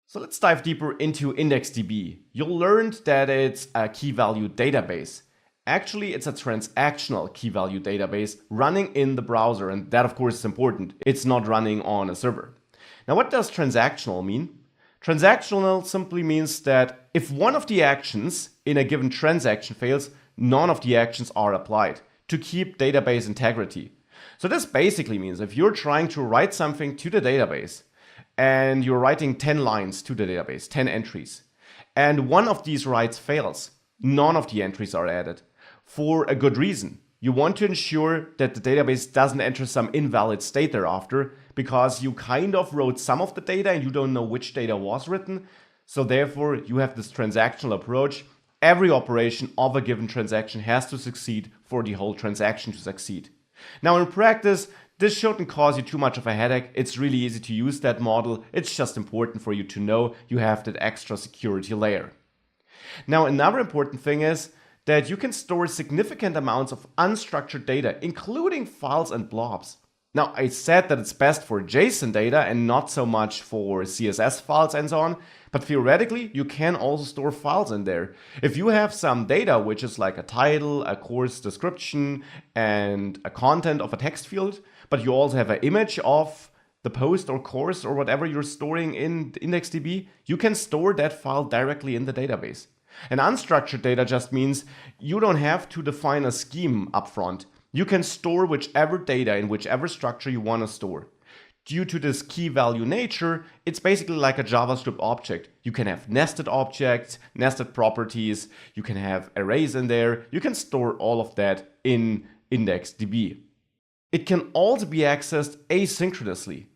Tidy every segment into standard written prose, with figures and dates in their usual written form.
So let's dive deeper into IndexedDB. You'll learn that it's a key-value database. Actually, it's a transactional key-value database running in the browser, and that of course is important. It's not running on a server. Now, what does transactional mean? Transactional simply means that if one of the actions in a given transaction fails, none of the actions are applied to keep database integrity. So this basically means if you're trying to write something to the database, and you're writing 10 lines to the database, 10 entries, and one of these writes fails, none of the entries are added. For a good reason. You want to ensure that the database doesn't enter some invalid state thereafter, because you kind of wrote some of the data and you don't know which data was written. So therefore, you have this transactional approach. Every operation of a given transaction has to succeed for the whole transaction to succeed. Now in practice, this shouldn't cause you too much of a headache. It's really easy to use that model. It's just important for you to know you have that extra security layer. Now, another important thing is that you can store significant amounts of unstructured data, including files and blobs. Now, I said that it's best for JSON data and not so much for CSS files and so on, but theoretically, you can also store files in there. If you have some data, which is like a title, a course description, and a content of a text field, but you also have an image of the post or course or whatever you're storing in IndexedDB, you can store that file directly in the database. And unstructured data just means you don't have to define a scheme upfront. You can store whichever data in whichever structure you want to store. Due to this key value nature, it's basically like a JavaScript object. You can have nested objects, nested properties, you can have arrays in there. You can store all of that in IndexedDB. It can also be accessed asynchronously.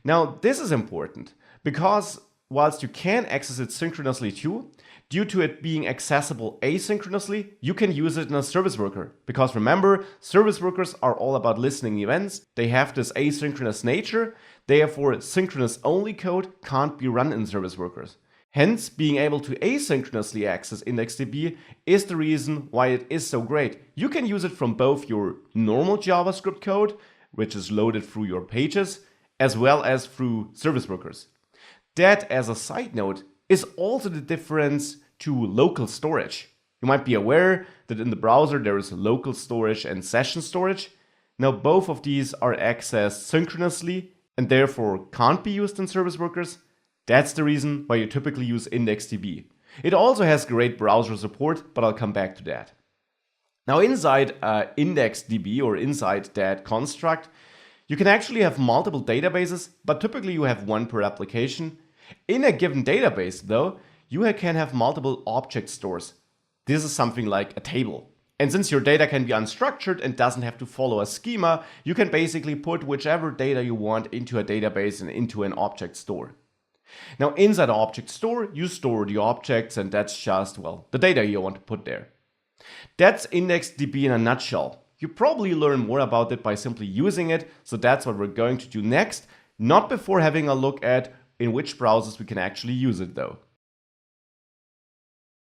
Now, this is important because whilst you can access it synchronously too, due to it being accessible asynchronously, you can use it in a service worker. Because remember, service workers are all about listening events. They have this asynchronous nature. Therefore, synchronous only code can't be run in service workers. Hence, being able to asynchronously access IndexedDB is the reason why it is so great. You can use it from both your normal JavaScript code, which is loaded through your pages, as well as through service workers. That, as a side note, is also the difference to local storage. You might be aware that in the browser there is local storage and session storage. Now both of these are accessed synchronously and therefore can't be used in service workers. That's the reason why you typically use IndexedDB. It also has great browser support, but I'll come back to that. Now inside IndexedDB or inside that construct, you can actually have multiple databases, but typically you have one per application. In a given database, though, you can have multiple object stores. This is something like a table. And since your data can be unstructured and doesn't have to follow a schema, you can basically put whichever data you want into a database and into an object store. Now, inside an object store, you store the objects, and that's just, well, the data you want to put there. That's IndexedDB in a nutshell. You probably learn more about it by simply using it, so that's what we're going to do next, not before having a look at in which browsers we can actually use it though.